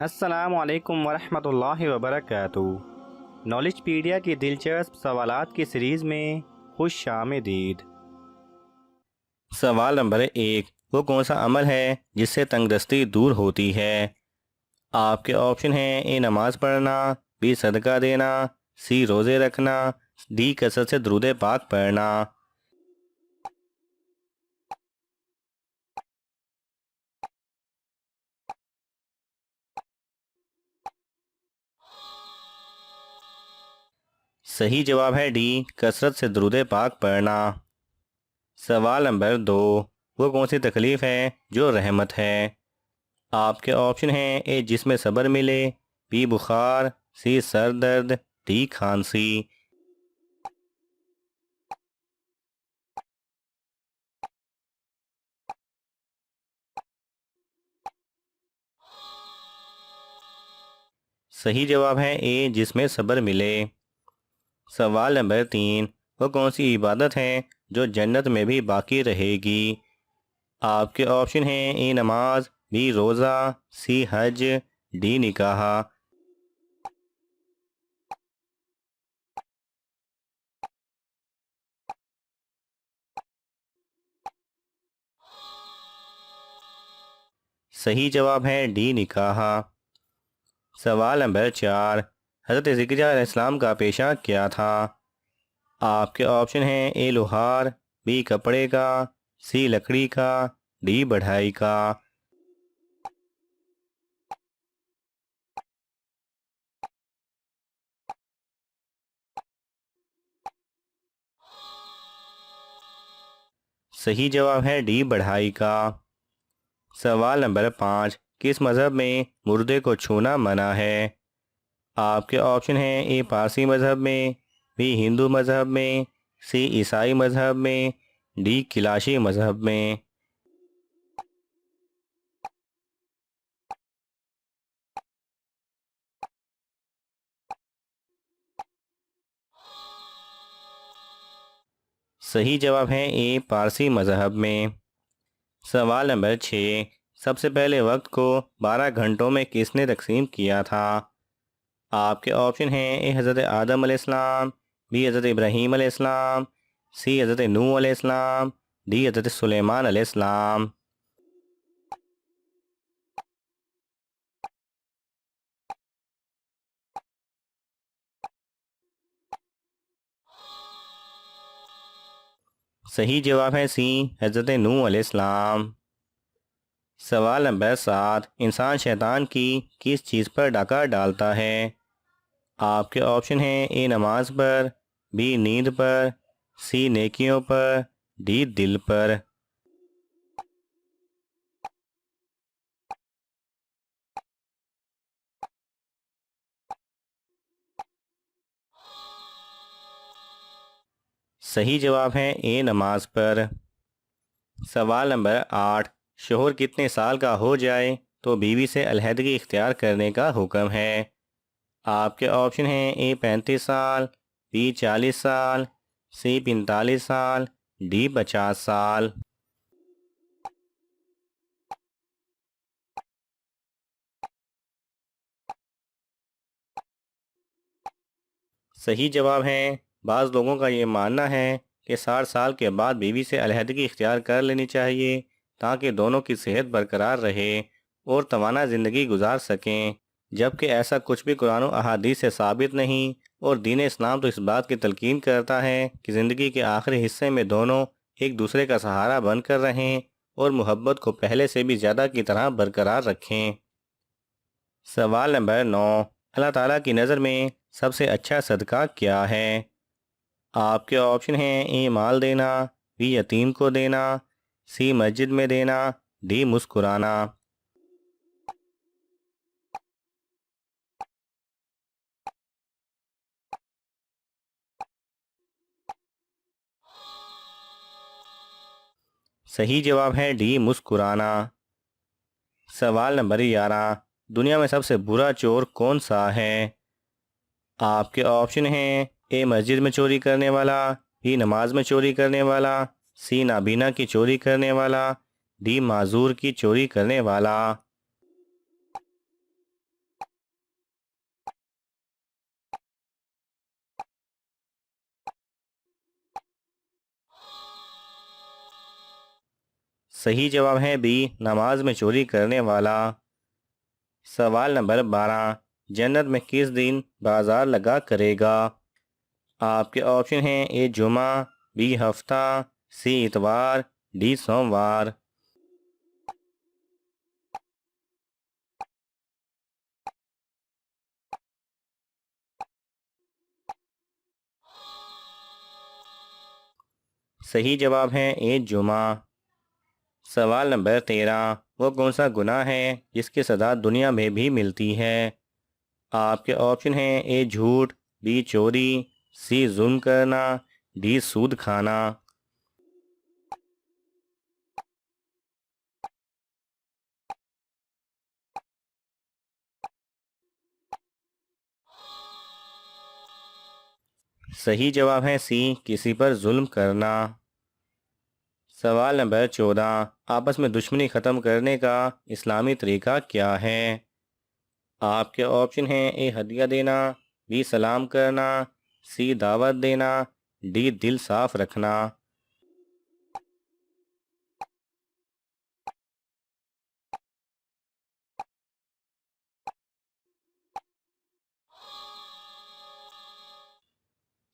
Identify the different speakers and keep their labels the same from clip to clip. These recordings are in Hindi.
Speaker 1: अस्सलाम वालेकुम वरहमतुल्लाहि वबरकातुहू। नॉलेजपीडिया की दिलचस्प सवालात की सीरीज़ में खुश आमदीद। सवाल नंबर 1, वो कौन सा अमल है जिससे तंगदस्ती दूर होती है? आपके ऑप्शन हैं: ए नमाज पढ़ना, बी सदका देना, सी रोज़े रखना, डी कसरत से दुरूद पाक पढ़ना। सही जवाब है डी, कसरत से दुरूद पाक पढ़ना। सवाल नंबर 2, वो कौन सी तकलीफ़ है जो रहमत है? आपके ऑप्शन हैं: ए जिसमें सब्र मिले, बी बुखार, सी सर दर्द, डी खांसी। सही जवाब है ए जिसमें सब्र मिले। सवाल नंबर 3, वो कौन सी इबादत है जो जन्नत में भी बाकी रहेगी? आपके ऑप्शन हैं: ए नमाज, बी रोज़ा, सी हज, डी निकाह। सही जवाब है डी निकाह। सवाल नंबर 4, हज़रत ज़िकरिया अलैहिस्सलाम का पेशा क्या था? आपके ऑप्शन हैं: ए लोहार, बी कपड़े का, सी लकड़ी का, डी बढ़ाई का। सही जवाब है डी बढ़ाई का। सवाल नंबर 5, किस मज़हब में मुर्दे को छूना मना है? आपके ऑप्शन हैं: ए पारसी मज़हब में, बी हिंदू मज़हब में, सी ईसाई मज़हब में, डी किलाशी मज़हब में। सही जवाब है ए पारसी मज़हब में। सवाल नंबर 6, सबसे पहले वक्त को 12 घंटों में किसने तकसीम किया था? आपके ऑप्शन हैं: ए हज़रत आदम अलैहिस्सलाम, बी हज़रत इब्राहीम अलैहिस्सलाम, सी हज़रत नूह अलैहिस्सलाम, डी हज़रत सुलेमान अलैहिस्सलाम। सही जवाब है सी, हज़रत नूह अलैहिस्सलाम। सवाल नंबर 7, इंसान शैतान की किस चीज़ पर डाका डालता है? आपके ऑप्शन हैं: ए नमाज पर, बी नींद पर, सी नेकियों पर, डी दिल पर। सही जवाब है ए नमाज पर। सवाल नंबर 8, शोहर कितने साल का हो जाए तो बीवी से अलहदगी इख्तियार करने का हुक्म है? आपके ऑप्शन हैं: ए 35 साल, बी 40 साल, सी 45 साल, डी 50 साल। सही जवाब है, बाज़ लोगों का ये मानना है कि 60 साल के बाद बीवी से अलहदगी इख्तियार कर लेनी चाहिए ताकि दोनों की सेहत बरकरार रहे और तवाना ज़िंदगी गुजार सकें, जबकि ऐसा कुछ भी कुरान और अहादीस से साबित नहीं। और दीन इस्लाम तो इस बात की तलकीन करता है कि ज़िंदगी के आखिरी हिस्से में दोनों एक दूसरे का सहारा बनकर रहें और मोहब्बत को पहले से भी ज़्यादा की तरह बरकरार रखें। सवाल नंबर 9, अल्लाह ताला की नज़र में सबसे अच्छा सदका क्या है? आपके ऑप्शन हैं: ए माल देना, बी यतीम को देना, सी मस्जिद में देना, डी मुस्कुराना। सही जवाब है डी मुस्कुराना। सवाल नंबर 11, दुनिया में सबसे बुरा चोर कौन सा है? आपके ऑप्शन हैं: ए मस्जिद में चोरी करने वाला, बी नमाज में चोरी करने वाला, सी नाबीना की चोरी करने वाला, डी माजूर की चोरी करने वाला। सही जवाब है बी, नमाज में चोरी करने वाला। सवाल नंबर 12, जन्नत में किस दिन बाजार लगा करेगा? आपके ऑप्शन हैं ए जुमा, बी हफ्ता, सी इतवार, डी सोमवार। सही जवाब है ए जुमा। सवाल नंबर 13, वो कौन सा गुनाह है जिसकी सज़ा दुनिया में भी मिलती है? आपके ऑप्शन हैं ए झूठ, बी चोरी, सी जुल्म करना, डी सूद खाना। सही जवाब है सी, किसी पर जुल्म करना। सवाल नंबर 14, आपस में दुश्मनी ख़त्म करने का इस्लामी तरीका क्या है? आपके ऑप्शन हैं ए हदिया देना, बी सलाम करना, सी दावत देना, डी दिल साफ रखना।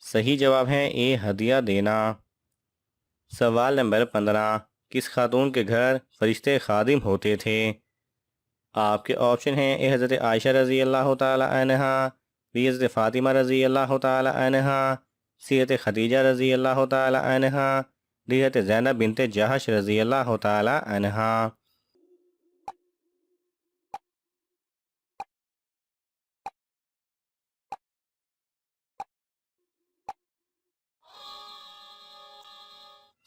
Speaker 1: सही जवाब है ए हदिया देना। सवाल नंबर 15, किस खातून के घर फरिश्ते खादिम होते थे? आपके ऑप्शन हैं ए हज़रत आयशा रज़ी अल्लाह ताला अन्हा, बी हज़रत फ़ातिमा रज़ी अल्लाह ताला अन्हा, सी हज़रत खदीजा रज़ी अल्लाह ताला अन्हा, डी हज़रत ज़ैनब बिनते जहश रज़ी अल्लाह ताला अन्हा।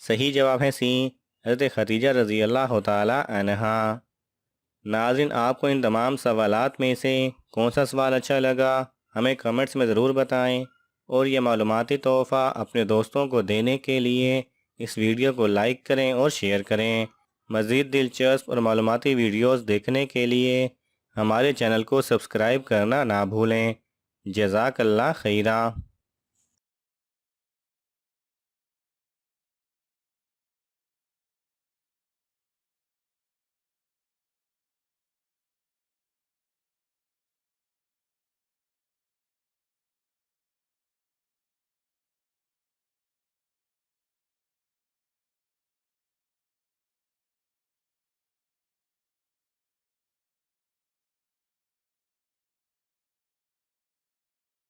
Speaker 1: सही जवाब है सी, हज़रत खदीजा रज़ी अल्लाह ताला अन्हा। नाज़रीन, आपको इन तमाम सवालात में से कौन सा सवाल अच्छा लगा हमें कमेंट्स में ज़रूर बताएं, और ये मालूमाती तोहफ़ा अपने दोस्तों को देने के लिए इस वीडियो को लाइक करें और शेयर करें। मज़ीद दिलचस्प और मालूमाती वीडियोस देखने के लिए हमारे चैनल को सब्सक्राइब करना ना भूलें। जज़ाकल्लाह खैरा।